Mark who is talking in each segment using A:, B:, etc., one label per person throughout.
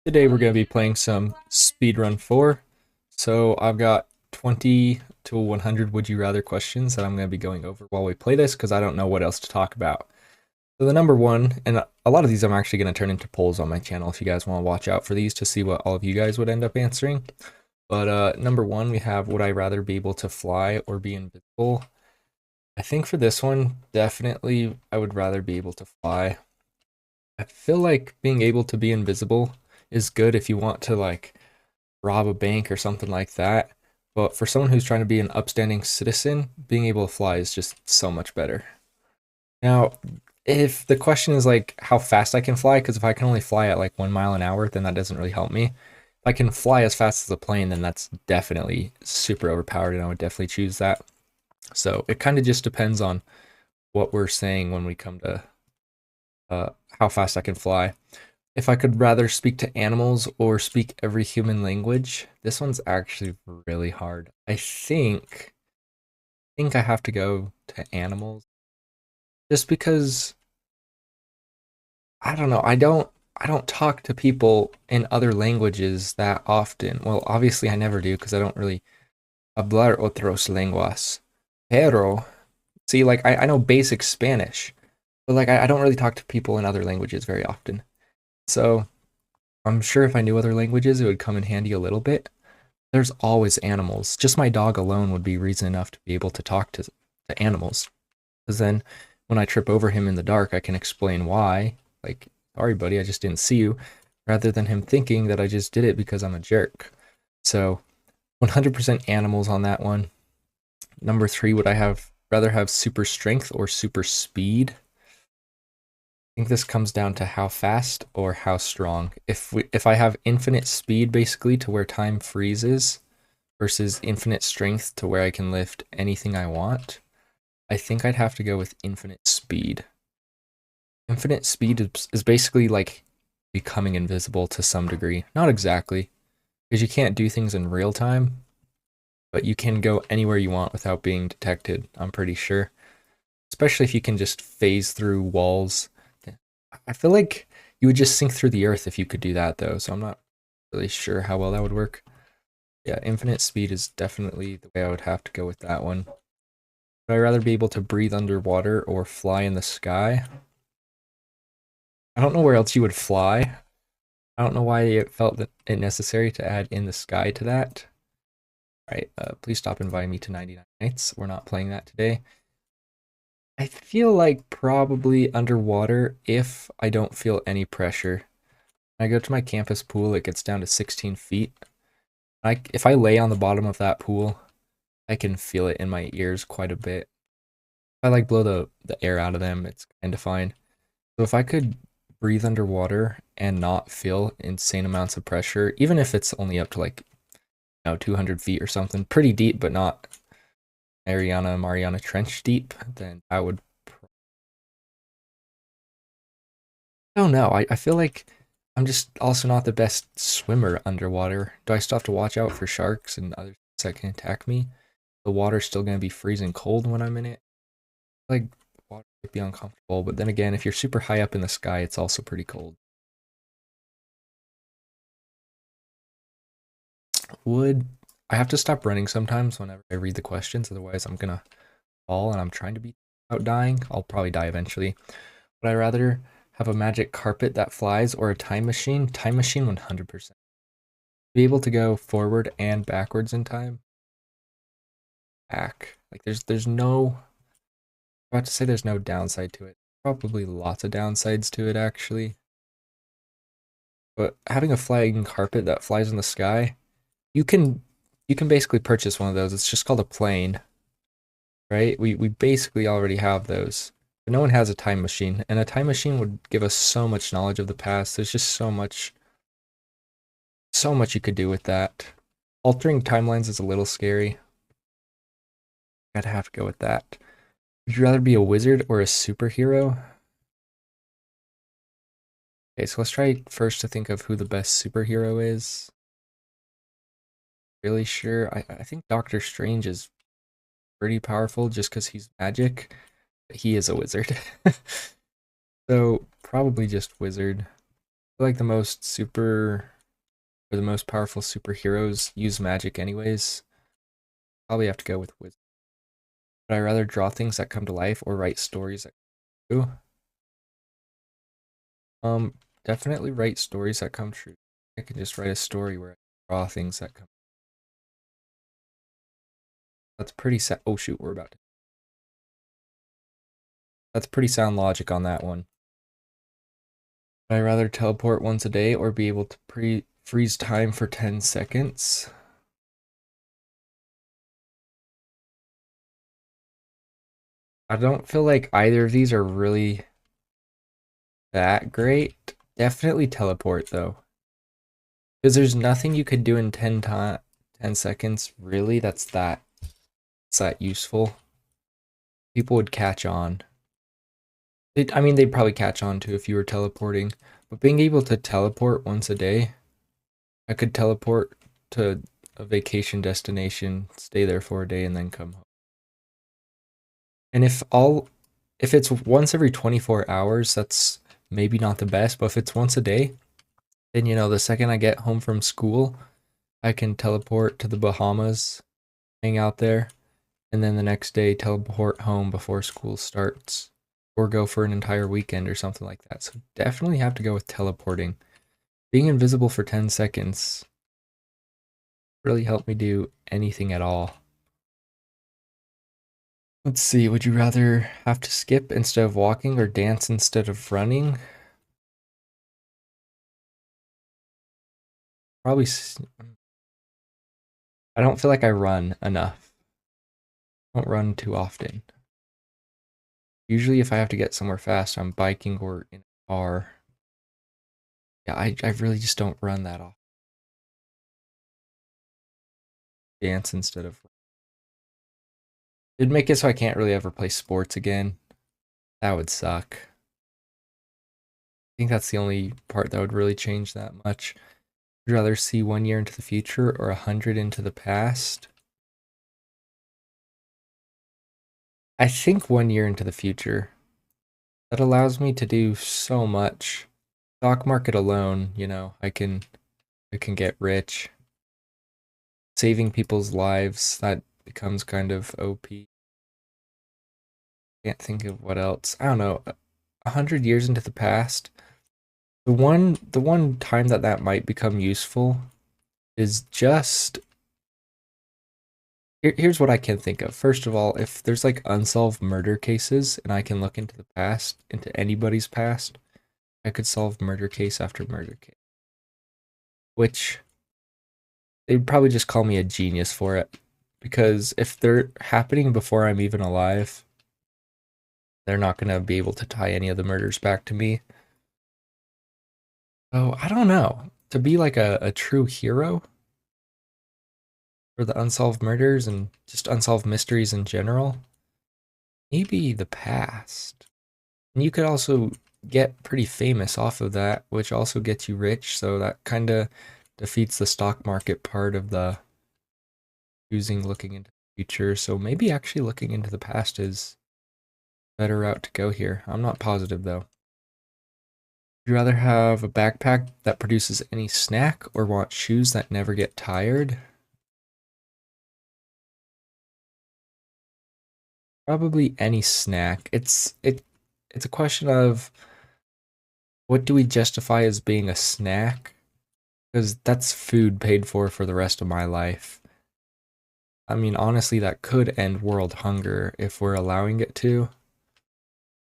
A: Today we're going to be playing some Speedrun 4. So I've got 20 to 100 would you rather questions that I'm going to be going over while we play this because I don't know what else to talk about. So the number one, and a lot of these I'm actually going to turn into polls on my channel if you guys want to watch out for these to see what all of you guys would end up answering. But number one, we have would I rather be able to fly or be invisible? I think for this one, definitely I would rather be able to fly. I feel like being able to be invisible is good if you want to like rob a bank or something like that. But for someone who's trying to be an upstanding citizen, being able to fly is just so much better. Now, if the question is like how fast I can fly, because if I can only fly at like 1 mile an hour, then that doesn't really help me. If I can fly as fast as a plane, then that's definitely super overpowered, and I would definitely choose that. So it kind of just depends on what we're saying when we come to how fast I can fly. If I could rather speak to animals or speak every human language, this one's actually really hard. I think I have to go to animals just because I don't know, I don't talk to people in other languages that often. Well, obviously I never do because I don't really hablar otros lenguas. Pero see, like I know basic Spanish, but like I don't really talk to people in other languages very often. So I'm sure if I knew other languages, it would come in handy a little bit. There's always animals. Just my dog alone would be reason enough to be able to talk to animals. Because then when I trip over him in the dark, I can explain why. Like, sorry, buddy, I just didn't see you. Rather than him thinking that I just did it because I'm a jerk. So 100% animals on that one. Number three, would I have rather have super strength or super speed? I think this comes down to how fast or how strong. If I have infinite speed basically to where time freezes versus infinite strength to where I can lift anything I want, I think I'd have to go with infinite speed. Infinite speed is basically like becoming invisible to some degree. Not exactly, because you can't do things in real time, but you can go anywhere you want without being detected, I'm pretty sure. Especially if you can just phase through walls. I feel like you would just sink through the earth if you could do that, though, so I'm not really sure how well that would work. Yeah, infinite speed is definitely the way I would have to go with that one. Would I rather be able to breathe underwater or fly in the sky? I don't know where else you would fly. I don't know why it felt that it necessary to add in the sky to that. All right, please stop inviting me to 99 Nights. We're not playing that today. I feel like probably underwater if I don't feel any pressure. When I go to my campus pool, it gets down to 16 feet. If I lay on the bottom of that pool, I can feel it in my ears quite a bit. If I like blow the air out of them, it's kind of fine. So if I could breathe underwater and not feel insane amounts of pressure, even if it's only up to like 200 feet or something, pretty deep, but not Mariana Trench deep, then I would. I don't know. I feel like I'm just also not the best swimmer underwater. Do I still have to watch out for sharks and other things that can attack me? The water's still going to be freezing cold when I'm in it. Like, water might be uncomfortable, but then again, if you're super high up in the sky, it's also pretty cold. Would I have to stop running sometimes whenever I read the questions, otherwise I'm gonna fall and I'm trying to be out dying. I'll probably die eventually. Would I rather have a magic carpet that flies or a time machine? Time machine 100%. Be able to go forward and backwards in time. Back. Like there's no I'm about to say there's no downside to it. Probably lots of downsides to it actually. But having a flying carpet that flies in the sky, you can you can basically purchase one of those. It's just called a plane, right? We basically already have those. But no one has a time machine, and a time machine would give us so much knowledge of the past. There's just so much you could do with that. Altering timelines is a little scary. I'd have to go with that. Would you rather be a wizard or a superhero? Okay, so let's try first to think of who the best superhero is. Really sure. I think Doctor Strange is pretty powerful just because he's magic. But he is a wizard. So probably just wizard. feel like the most powerful superheroes use magic anyways. Probably have to go with wisdom. Would I rather draw things that come to life or write stories that come true? Definitely write stories that come true. I can just write a story where I draw things that come. That's pretty oh shoot, we're about to. That's pretty sound logic on that one. Would I rather teleport once a day or be able to freeze time for 10 seconds? I don't feel like either of these are really that great. Definitely teleport though. Because there's nothing you could do in 10 seconds really that's that useful. People would catch on. I mean, they'd probably catch on too if you were teleporting. But being able to teleport once a day, I could teleport to a vacation destination, stay there for a day, and then come home. And if it's once every 24 hours, that's maybe not the best, but if it's once a day, then the second I get home from school, I can teleport to the Bahamas, hang out there, and then the next day teleport home before school starts, or go for an entire weekend or something like that. So definitely have to go with teleporting. Being invisible for 10 seconds really helped me do anything at all. Let's see, would you rather have to skip instead of walking or dance instead of running? Probably, I don't feel like I run enough. I don't run too often. Usually if I have to get somewhere fast, I'm biking or in a car. Yeah, I really just don't run that often. Dance instead of... It'd make it so I can't really ever play sports again. That would suck. I think that's the only part that would really change that much. Would you rather see 1 year into the future or 100 into the past? I think 1 year into the future. That allows me to do so much. Stock market alone, I can get rich. Saving people's lives, that becomes kind of OP. Can't think of what else. I don't know. 100 years into the past. The one time that might become useful is just here's what I can think of. First of all, if there's like unsolved murder cases and I can look into the past, into anybody's past, I could solve murder case after murder case. Which they'd probably just call me a genius for it. Because if they're happening before I'm even alive, they're not going to be able to tie any of the murders back to me. So I don't know. To be like a true hero for the unsolved murders and just unsolved mysteries in general, maybe the past. And you could also get pretty famous off of that, which also gets you rich. So that kind of defeats the stock market part of the choosing looking into the future. So maybe actually looking into the past is a better route to go here. I'm not positive though. Would you rather have a backpack that produces any snack or want shoes that never get tired? Probably any snack. It's a question of what do we justify as being a snack? Because that's food paid for the rest of my life. I mean, honestly, that could end world hunger if we're allowing it to.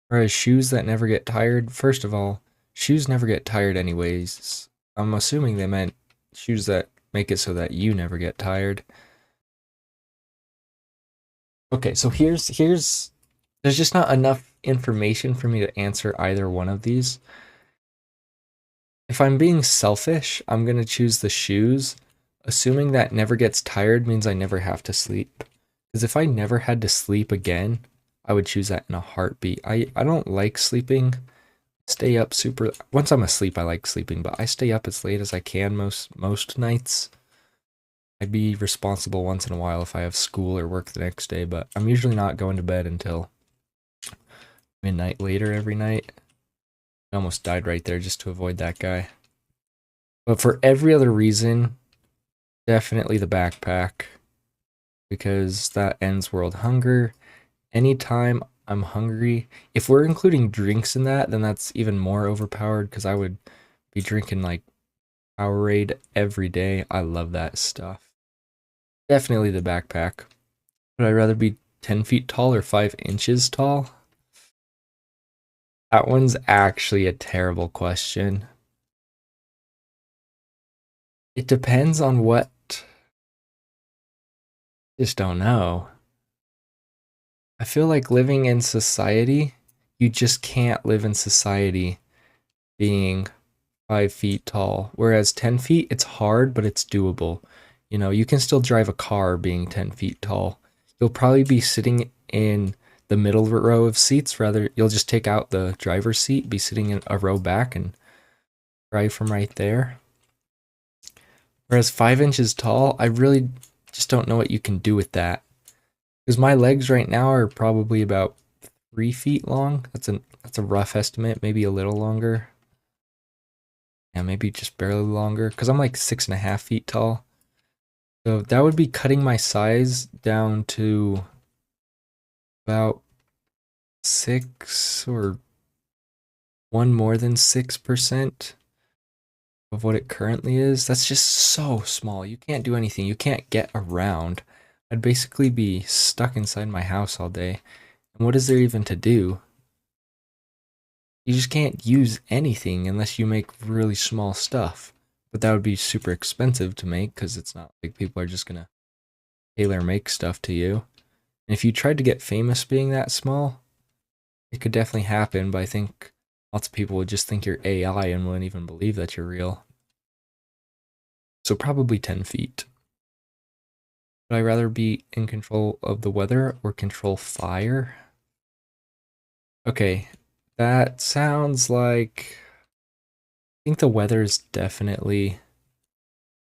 A: Whereas shoes that never get tired, first of all, shoes never get tired anyways. I'm assuming they meant shoes that make it so that you never get tired. Okay, so there's just not enough information for me to answer either one of these. If I'm being selfish, I'm going to choose the shoes, assuming that never gets tired means I never have to sleep. Because if I never had to sleep again, I would choose that in a heartbeat. I don't like sleeping. Stay up super... Once I'm asleep, I like sleeping, but I stay up as late as I can most nights. I'd be responsible once in a while if I have school or work the next day, but I'm usually not going to bed until midnight later every night. I almost died right there just to avoid that guy. But for every other reason, definitely the backpack because that ends world hunger. Anytime I'm hungry, if we're including drinks in that, then that's even more overpowered because I would be drinking like Powerade every day. I love that stuff. Definitely the backpack. Would I rather be 10 feet tall or 5 inches tall? That one's actually a terrible question. It depends on what. Just don't know. I feel like living in society, you just can't live in society being 5 feet tall. Whereas 10 feet, it's hard, but it's doable. You know, you can still drive a car being 10 feet tall. You'll probably be sitting in the middle row of seats, rather, you'll just take out the driver's seat, be sitting in a row back and drive from right there. Whereas 5 inches tall, I really just don't know what you can do with that. Because my legs right now are probably about 3 feet long. That's a rough estimate, maybe a little longer. Yeah, maybe just barely longer. Because I'm like 6.5 feet tall. So that would be cutting my size down to about 6 or one more than 6% of what it currently is. That's just so small. You can't do anything. You can't get around. I'd basically be stuck inside my house all day. And what is there even to do? You just can't use anything unless you make really small stuff. But that would be super expensive to make because it's not like people are just gonna tailor make stuff to you. And if you tried to get famous being that small, it could definitely happen, but I think lots of people would just think you're AI and wouldn't even believe that you're real. So probably 10 feet. Would I rather be in control of the weather or control fire? Okay, that sounds like I think the weather is definitely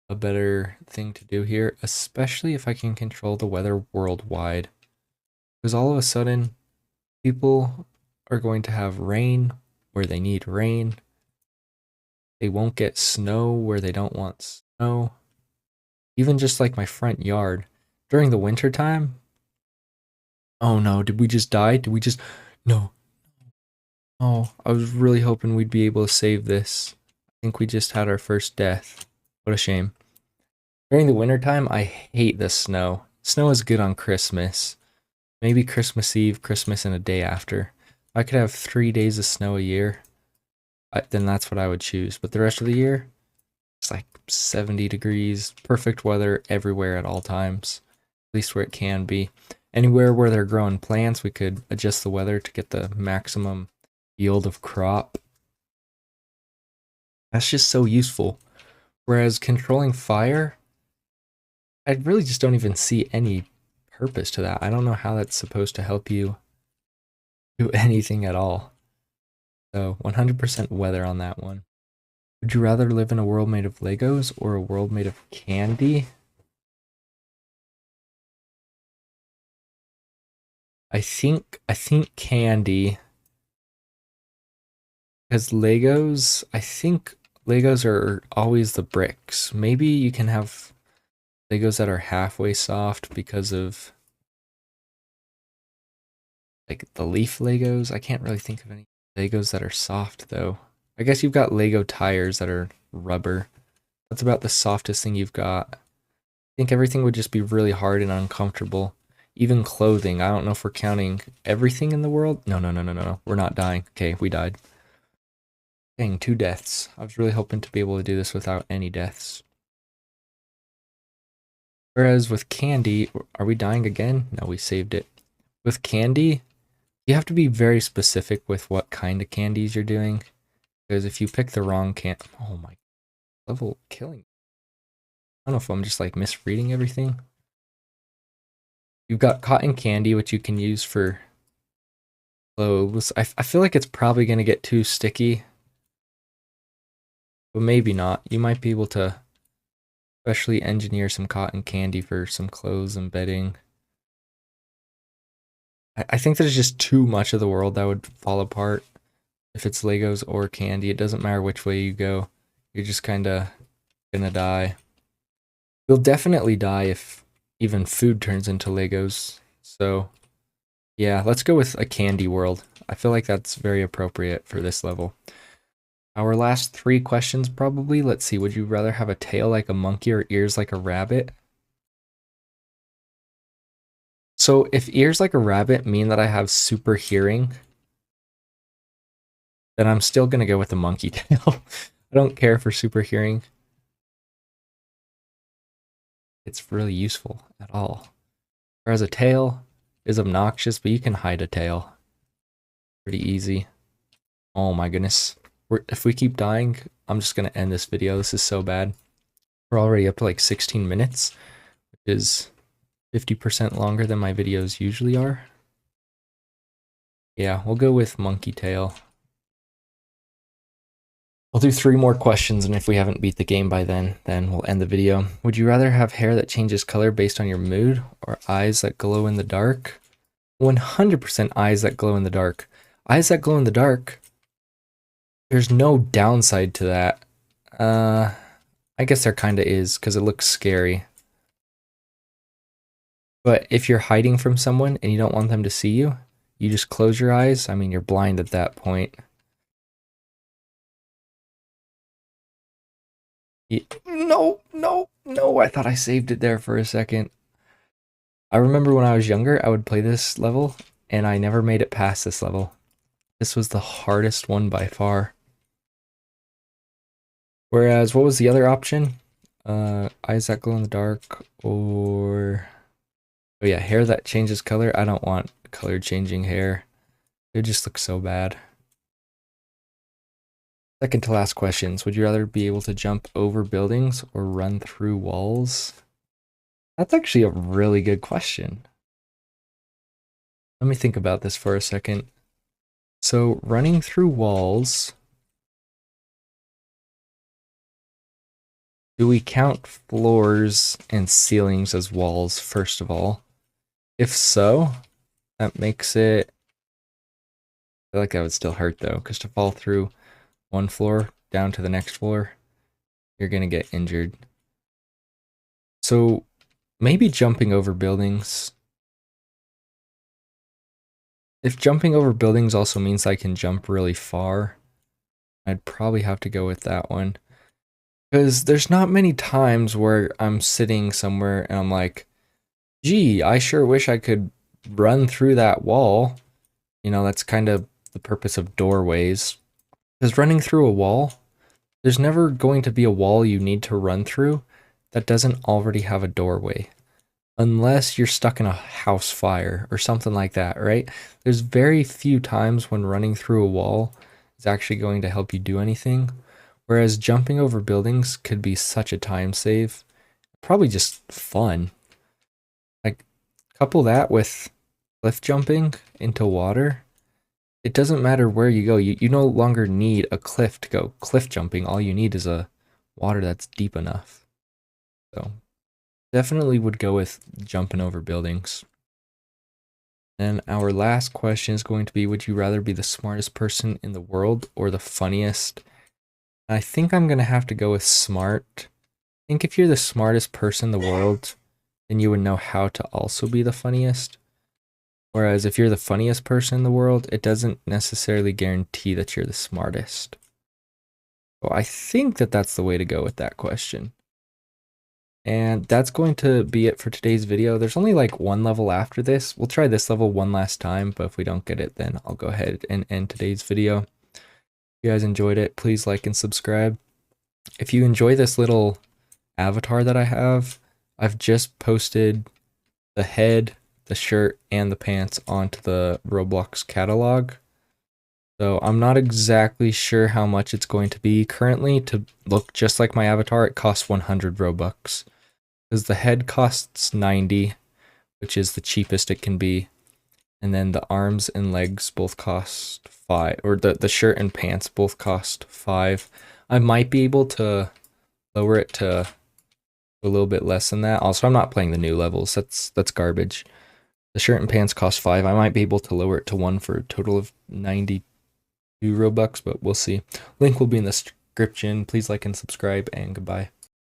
A: a better thing to do here, especially if I can control the weather worldwide. Because all of a sudden, people are going to have rain where they need rain. They won't get snow where they don't want snow. Even just like my front yard. During the winter time. Oh no, did we just die? Did we just. No. Oh, I was really hoping we'd be able to save this. I think we just had our first death. What a shame. During the wintertime, I hate the snow. Snow is good on Christmas. Maybe Christmas Eve, Christmas, and a day after. I could have 3 days of snow a year. Then that's what I would choose. But the rest of the year, it's like 70 degrees, perfect weather everywhere at all times, at least where it can be. Anywhere where they're growing plants, we could adjust the weather to get the maximum yield of crop. That's just so useful. Whereas controlling fire, I really just don't even see any purpose to that. I don't know how that's supposed to help you do anything at all. So 100% weather on that one. Would you rather live in a world made of Legos or a world made of candy? I think candy, because Legos, I think Legos are always the bricks. Maybe you can have Legos that are halfway soft because of like the leaf Legos. I can't really think of any Legos that are soft though. I guess you've got Lego tires that are rubber. That's about the softest thing you've got. I think everything would just be really hard and uncomfortable. Even clothing. I don't know if we're counting everything in the world. No, no, no, no, no, no. We're not dying. Okay, we died. Dang, 2 deaths. I was really hoping to be able to do this without any deaths. Whereas with candy, are we dying again? No, we saved it. With candy, you have to be very specific with what kind of candies you're doing. Because if you pick the wrong oh my, level killing. I don't know if I'm just like misreading everything. You've got cotton candy, which you can use for clothes. I feel like it's probably going to get too sticky. But maybe not. You might be able to especially engineer some cotton candy for some clothes and bedding. I think there's just too much of the world that would fall apart if it's Legos or candy. It doesn't matter which way you go. You're just kind of gonna die. You'll definitely die if even food turns into Legos. So yeah, let's go with a candy world. I feel like that's very appropriate for this level. Our last 3 questions probably. Let's see, would you rather have a tail like a monkey or ears like a rabbit? So if ears like a rabbit mean that I have super hearing, then I'm still gonna go with the monkey tail. I don't care for super hearing. It's really useful at all. Whereas a tail is obnoxious, but you can hide a tail pretty easy. Oh my goodness. If we keep dying, I'm just gonna end this video. This is so bad. We're already up to like 16 minutes, which is 50% longer than my videos usually are. Yeah, we'll go with monkey tail. We'll do 3 more questions, and if we haven't beat the game by then we'll end the video. Would you rather have hair that changes color based on your mood, or eyes that glow in the dark? 100% eyes that glow in the dark. Eyes that glow in the dark, there's no downside to that. I guess there kinda is, because it looks scary. But if you're hiding from someone and you don't want them to see you, you just close your eyes. I mean, you're blind at that point. No, no, no, I thought I saved it there for a second. I remember when I was younger, I would play this level, and I never made it past this level. This was the hardest one by far. Whereas, what was the other option? Eyes that glow in the dark, or... Oh yeah, hair that changes color. I don't want color changing hair. It just looks so bad. Second to last questions. Would you rather be able to jump over buildings or run through walls? That's actually a really good question. Let me think about this for a second. So running through walls, do we count floors and ceilings as walls first of all? If so, that makes it, I feel like that would still hurt though, because to fall through one floor down to the next floor, you're gonna get injured. So maybe jumping over buildings. If jumping over buildings also means I can jump really far, I'd probably have to go with that one. Because there's not many times where I'm sitting somewhere and I'm like, gee, I sure wish I could run through that wall. You know, that's kind of the purpose of doorways. Because running through a wall, there's never going to be a wall you need to run through that doesn't already have a doorway. Unless you're stuck in a house fire or something like that, right? There's very few times when running through a wall is actually going to help you do anything. Whereas jumping over buildings could be such a time save. Probably just fun. Like, couple that with cliff jumping into water. It doesn't matter where you go. You no longer need a cliff to go cliff jumping. All you need is a water that's deep enough. So definitely would go with jumping over buildings. And our last question is going to be, would you rather be the smartest person in the world or the funniest? I think I'm going to have to go with smart. I think if you're the smartest person in the world, then you would know how to also be the funniest. Whereas if you're the funniest person in the world, it doesn't necessarily guarantee that you're the smartest. So I think that that's the way to go with that question. And that's going to be it for today's video. There's only like one level after this. We'll try this level one last time, but if we don't get it, then I'll go ahead and end today's video. If you guys enjoyed it, please like and subscribe. If you enjoy this little avatar that I have, I've just posted the head, the shirt, and the pants onto the Roblox catalog. So I'm not exactly sure how much it's going to be currently. To look just like my avatar, it costs 100 Robux. Because the head costs 90, which is the cheapest it can be. And then the arms and legs both cost 5, or the shirt and pants both cost 5. I might be able to lower it to a little bit less than that. Also, I'm not playing the new levels. That's garbage. The shirt and pants cost 5. I might be able to lower it to 1 for a total of 92 Robux, but we'll see. Link will be in the description. Please like and subscribe, and goodbye.